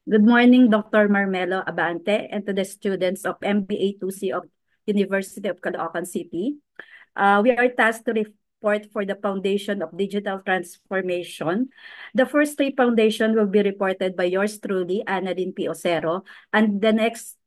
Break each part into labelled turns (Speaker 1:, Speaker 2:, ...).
Speaker 1: Good morning, Dr. Marmelo Abante, and to the students of MBA 2C of University of Caloocan City. We are tasked to report for the Foundation of Digital Transformation. The first three foundation will be reported by yours truly, Annalyn P. Ocero, and the next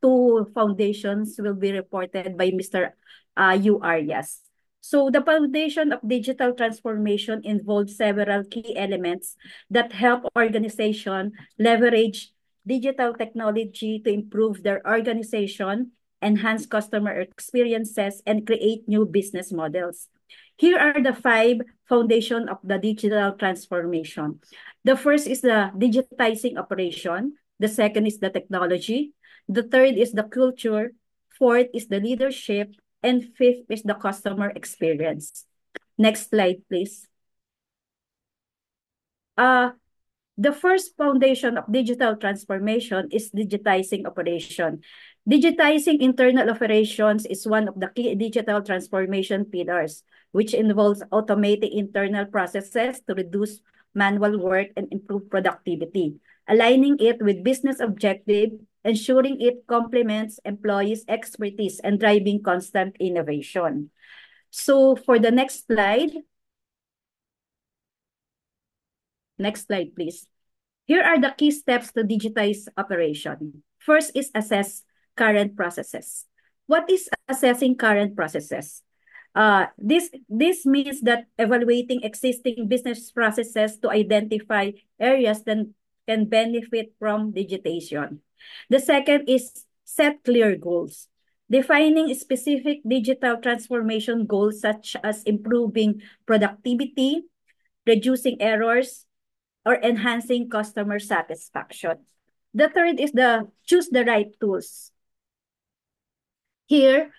Speaker 1: two foundations will be reported by Mr. U. Arias. So the foundation of digital transformation involves several key elements that help organization leverage digital technology to improve their organization, enhance customer experiences, and create new business models. Here are the five foundation of the digital transformation. The first is the digitizing operation. The second is the technology. The third is the culture. Fourth is the leadership. And fifth is the customer experience. Next slide, please. Uh, The first foundation of digital transformation is digitizing operation. Digitizing internal operations is one of the key digital transformation pillars, which involves automating internal processes to reduce manual work and improve productivity, aligning it with business objective, ensuring it complements employees' expertise, and driving constant innovation. So for the next slide, please. Here are the key steps to digitize operation. First is assess current processes. What is assessing current processes? This means that evaluating existing business processes to identify areas that can benefit from digitization. The second is set clear goals. Defining specific digital transformation goals such as improving productivity, reducing errors, or enhancing customer satisfaction. The third is the choose the right tools. Here,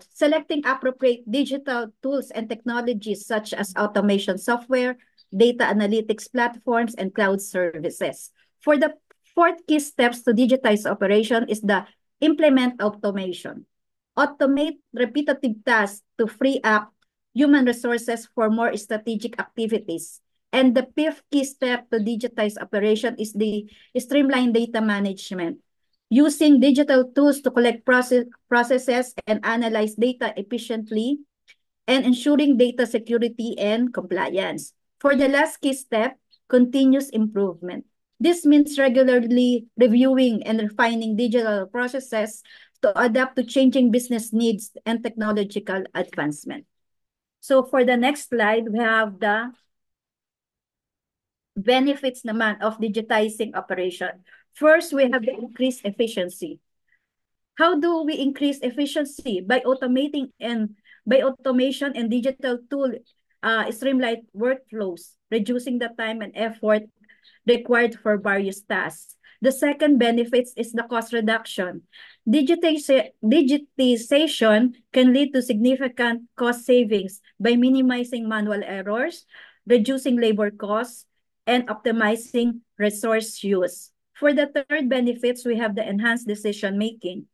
Speaker 1: selecting appropriate digital tools and technologies such as automation software, data analytics platforms, and cloud services. For the fourth key steps to digitize operation is the implement automation. Automate repetitive tasks to free up human resources for more strategic activities. And the fifth key step to digitize operation is the streamline data management. Using digital tools to collect processes and analyze data efficiently, and ensuring data security and compliance. For the last key step, continuous improvement. This means regularly reviewing and refining digital processes to adapt to changing business needs and technological advancement. So for the next slide, we have the benefits naman of digitizing operation. First, we have the increased efficiency. How do we increase efficiency? By automation and digital tool streamline workflows, reducing the time and effort required for various tasks. The second benefits is the cost reduction. Digitization can lead to significant cost savings by minimizing manual errors, reducing labor costs, and optimizing resource use. For the third benefits, we have the enhanced decision making.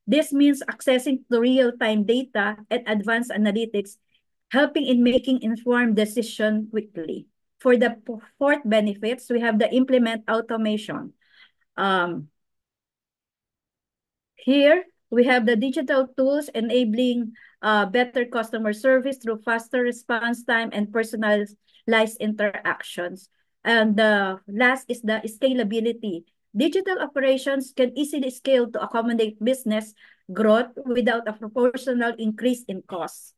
Speaker 1: This means accessing to real-time data and advanced analytics, helping in making informed decisions quickly. For the fourth benefits, we have the implement automation. Here, we have the digital tools enabling better customer service through faster response time and personalized interactions. And the last is the scalability. Digital operations can easily scale to accommodate business growth without a proportional increase in costs.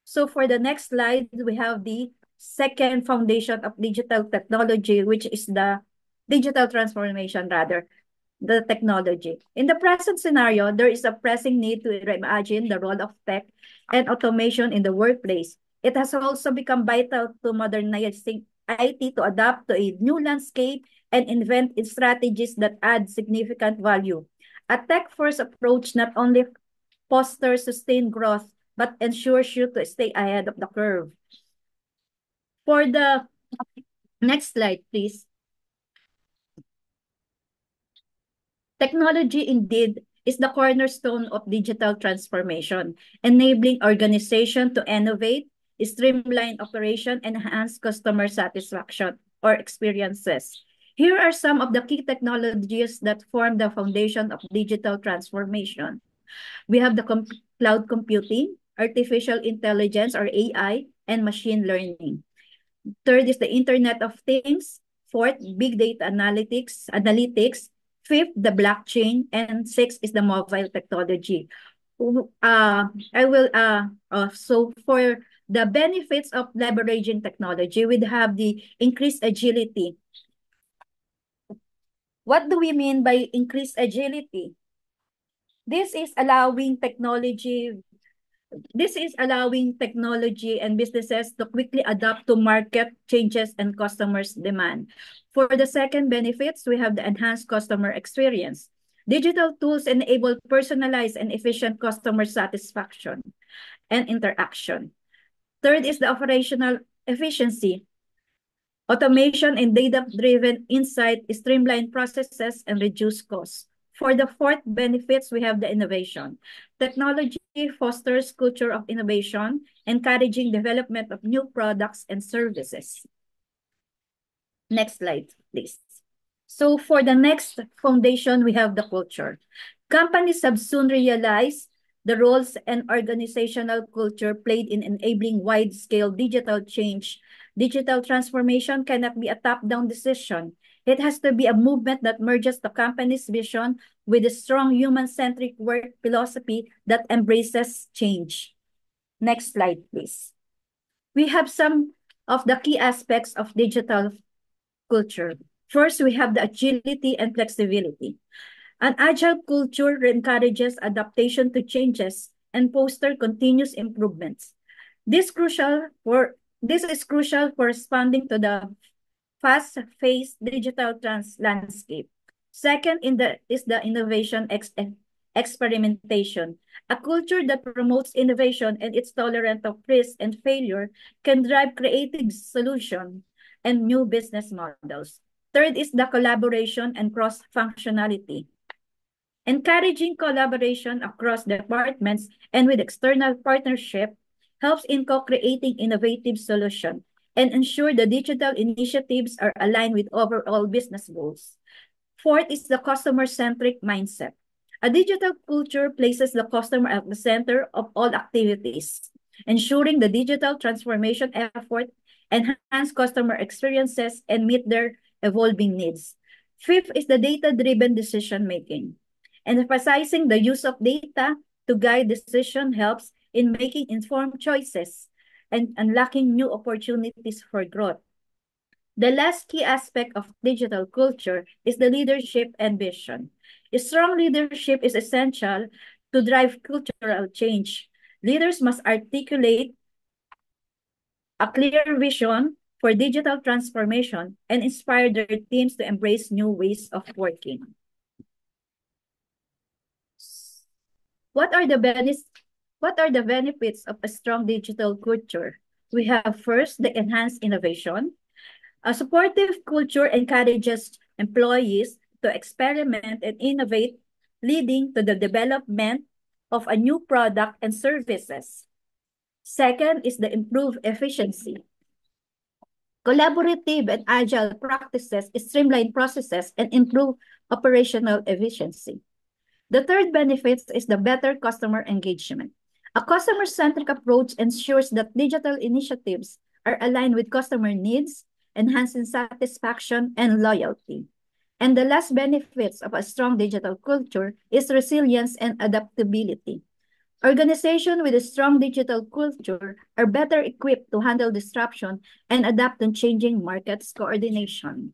Speaker 1: So for the next slide, we have the second foundation of digital technology, which is the digital transformation, rather, the technology. In the present scenario, there is a pressing need to reimagine the role of tech and automation in the workplace. It has also become vital to modernizing IT to adapt to a new landscape and invent strategies that add significant value. A tech-first approach not only fosters sustained growth, but ensures you to stay ahead of the curve. For the next slide, please. Technology indeed is the cornerstone of digital transformation, enabling organization to innovate, streamline operation, and enhance customer satisfaction or experiences. Here are some of the key technologies that form the foundation of digital transformation. We have the cloud computing, artificial intelligence or AI, and machine learning. Third is the Internet of Things. Fourth, big data analytics. Fifth, the blockchain. And sixth is the mobile technology. I will, so for the benefits of leveraging technology, we'd have the increased agility. What do we mean by increased agility? This is allowing technology This is allowing technology and businesses to quickly adapt to market changes and customers' demand. For the second benefits, we have the enhanced customer experience. Digital tools enable personalized and efficient customer satisfaction and interaction. Third is the operational efficiency. Automation and data-driven insight streamline processes and reduce costs. For the fourth benefits, we have the innovation. Technology fosters culture of innovation, encouraging development of new products and services. Next slide, please. So for the next foundation, we have the culture. Companies have soon realized the roles and organizational culture played in enabling wide-scale digital change. Digital transformation cannot be a top-down decision. It has to be a movement that merges the company's vision with a strong human-centric work philosophy that embraces change. Next slide, please. We have some of the key aspects of digital culture. First, we have the agility and flexibility. An agile culture encourages adaptation to changes and foster continuous improvements. This is crucial for responding to the fast-paced digital landscape. Second is the innovation experimentation. A culture that promotes innovation and is tolerant of risk and failure can drive creative solutions and new business models. Third is the collaboration and cross-functionality. Encouraging collaboration across departments and with external partnership helps in co-creating innovative solutions and ensure the digital initiatives are aligned with overall business goals. Fourth is the customer-centric mindset. A digital culture places the customer at the center of all activities, ensuring the digital transformation effort enhance customer experiences and meet their evolving needs. Fifth is the data-driven decision-making. Emphasizing the use of data to guide decision helps in making informed choices and unlocking new opportunities for growth. The last key aspect of digital culture is the leadership and vision. A strong leadership is essential to drive cultural change. Leaders must articulate a clear vision for digital transformation and inspire their teams to embrace new ways of working. What are the benefits of a strong digital culture? We have first the enhanced innovation. A supportive culture encourages employees to experiment and innovate, leading to the development of a new product and services. Second is the improved efficiency. Collaborative and agile practices streamline processes and improve operational efficiency. The third benefit is the better customer engagement. A customer-centric approach ensures that digital initiatives are aligned with customer needs, enhancing satisfaction and loyalty. And the last benefits of a strong digital culture is resilience and adaptability. Organizations with a strong digital culture are better equipped to handle disruption and adapt to changing markets coordination.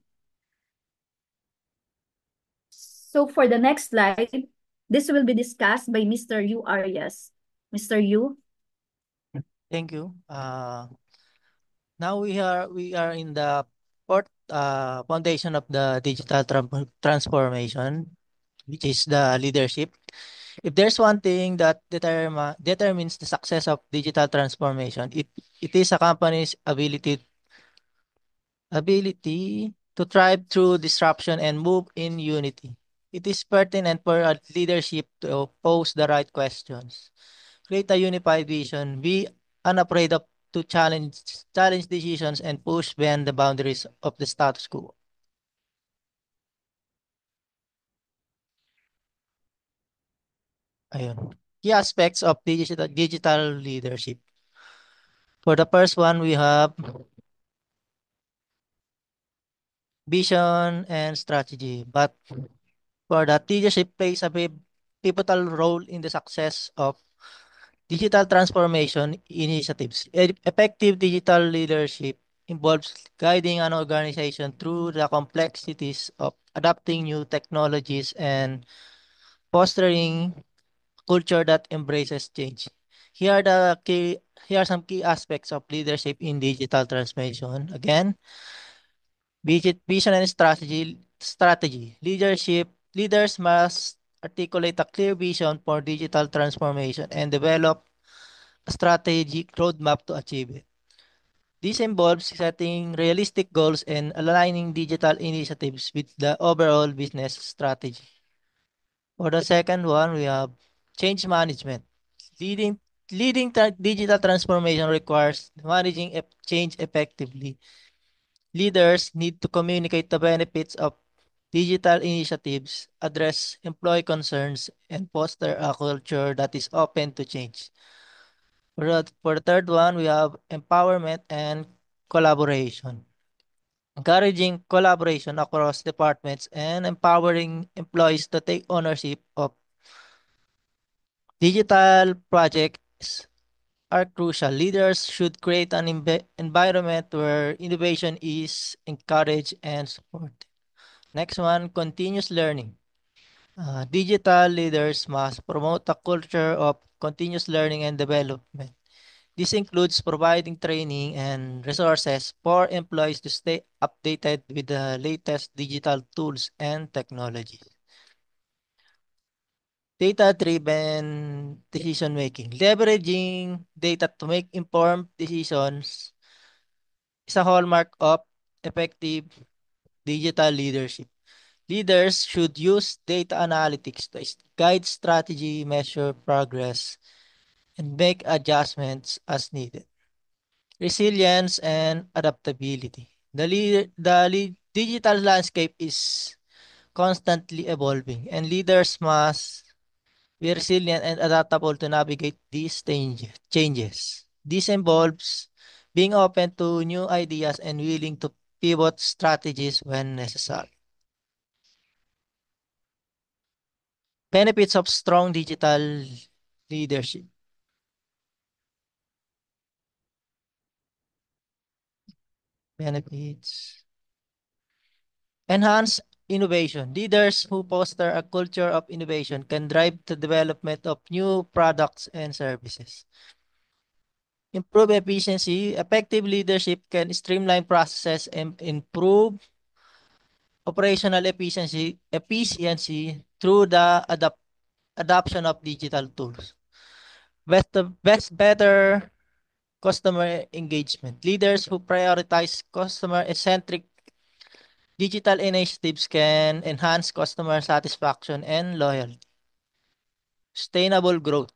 Speaker 1: So for the next slide, this will be discussed by Mr. Yu Arias. Mr. Yu?
Speaker 2: Thank you. Now we are in the fourth foundation of the digital transformation, which is the leadership. If there's one thing that determines the success of digital transformation, it is a company's ability to thrive through disruption and move in unity. It is pertinent for a leadership to pose the right questions, create a unified vision, be unafraid of to challenge decisions and push beyond the boundaries of the status quo. Ayun. Key aspects of digital leadership. For the first one, we have vision and strategy. But for that, leadership plays a pivotal role in the success of digital transformation initiatives. Effective digital leadership involves guiding an organization through the complexities of adopting new technologies and fostering culture that embraces change. Here are the key Here are some key aspects of leadership in digital transformation. Again, vision and strategy. Leaders must articulate a clear vision for digital transformation and develop a strategic roadmap to achieve it. This involves setting realistic goals and aligning digital initiatives with the overall business strategy. For the second one, we have change management. Leading digital transformation requires managing change effectively. Leaders need to communicate the benefits of digital initiatives, address employee concerns, and foster a culture that is open to change. For the third one, we have empowerment and collaboration. Encouraging collaboration across departments and empowering employees to take ownership of digital projects are crucial. Leaders should create an environment where innovation is encouraged and supported. Next one, continuous learning. Digital leaders must promote a culture of continuous learning and development. This includes providing training and resources for employees to stay updated with the latest digital tools and technologies. Data-driven decision making. Leveraging data to make informed decisions is a hallmark of effective digital leadership. Leaders should use data analytics to guide strategy, measure progress, and make adjustments as needed. Resilience and adaptability. Digital landscape is constantly evolving, and leaders must be resilient and adaptable to navigate these changes. This involves being open to new ideas and willing to pivot strategies when necessary. Benefits of strong digital leadership. Benefits. Enhance innovation. Leaders who foster a culture of innovation can drive the development of new products and services. Improve efficiency. Effective leadership can streamline processes and improve operational efficiency through the adoption of digital tools. Better customer engagement. Leaders who prioritize customer-centric digital initiatives can enhance customer satisfaction and loyalty. Sustainable growth.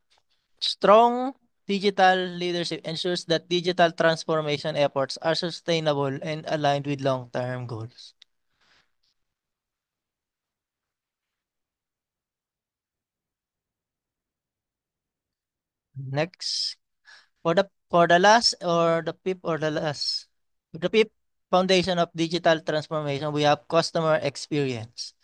Speaker 2: Strong digital leadership ensures that digital transformation efforts are sustainable and aligned with long-term goals. Next, for the last or the fifth foundation of digital transformation, we have customer experience.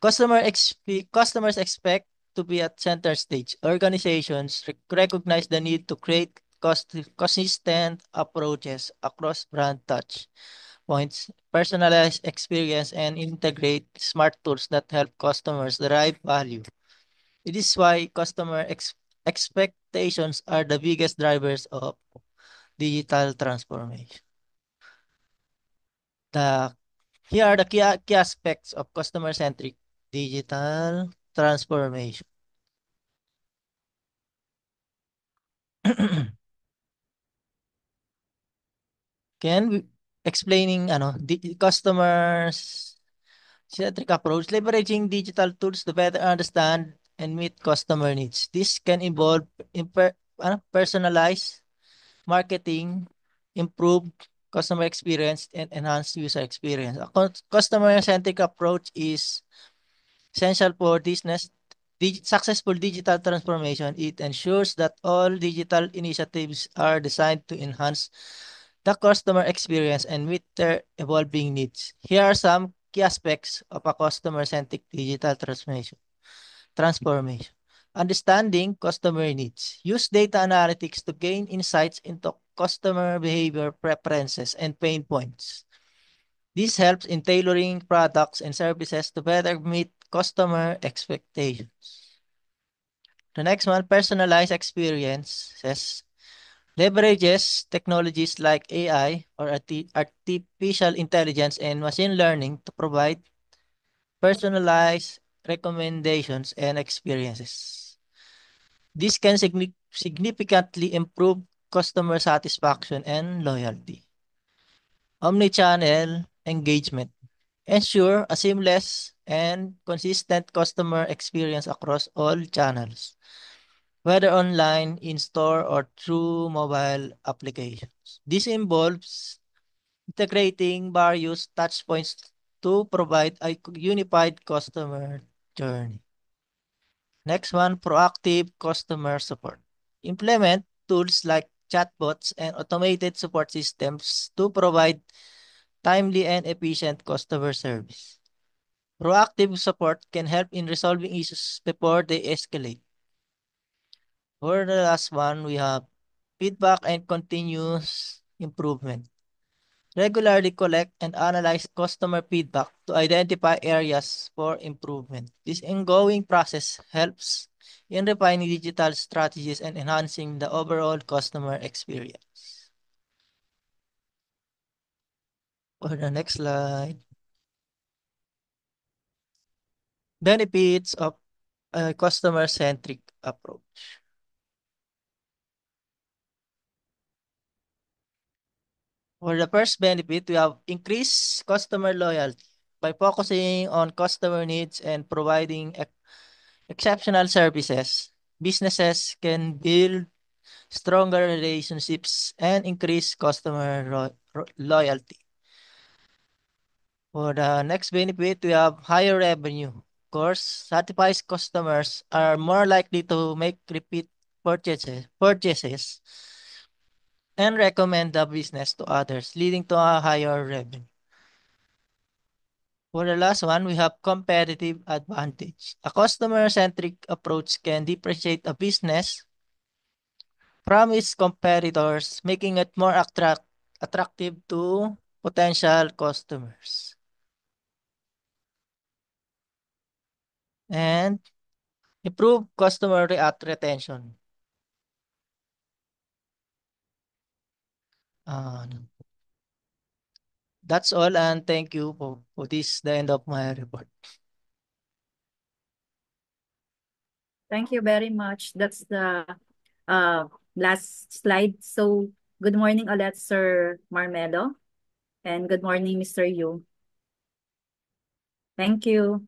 Speaker 2: Customers expect to be at center stage. Organizations recognize the need to create consistent approaches across brand touch points, personalized experience, and integrate smart tools that help customers derive value. It is why expectations are the biggest drivers of digital transformation. The Here are the key aspects of customer-centric digital transformation. Can we explaining the customers centric approach, leveraging digital tools to better understand and meet customer needs. This can involve personalized marketing, improve customer experience, and enhance user experience. A customer-centric approach is essential for successful digital transformation, it ensures that all digital initiatives are designed to enhance the customer experience and meet their evolving needs. Here are some key aspects of a customer-centric digital transformation. Understanding customer needs. Use data analytics to gain insights into customer behavior, preferences, and pain points. This helps in tailoring products and services to better meet customer expectations. The next one, personalized experiences, leverages technologies like AI or artificial intelligence and machine learning to provide personalized recommendations and experiences. This can significantly improve customer satisfaction and loyalty. Omnichannel engagement. Ensure a seamless and consistent customer experience across all channels, whether online, in-store, or through mobile applications. This involves integrating various touchpoints to provide a unified customer journey. Next one, proactive customer support. Implement tools like chatbots and automated support systems to provide timely and efficient customer service. Proactive support can help in resolving issues before they escalate. For the last one, we have feedback and continuous improvement. Regularly collect and analyze customer feedback to identify areas for improvement. This ongoing process helps in refining digital strategies and enhancing the overall customer experience. For the next slide, benefits of a customer-centric approach. For the first benefit, we have increased customer loyalty. By focusing on customer needs and providing exceptional services, businesses can build stronger relationships and increase customer loyalty. For the next benefit, we have higher revenue. Of course, satisfied customers are more likely to make repeat purchases and recommend the business to others, leading to a higher revenue. For the last one, we have competitive advantage. A customer-centric approach can differentiate a business from its competitors, making it more attractive to potential customers. And improve customer retention. Uh, that's all, and thank you for this, the end of my report.
Speaker 1: Thank you very much. That's the uh, last slide. So good morning ulit, Sir Marmelo, and good morning, Mr. Yu. Thank you.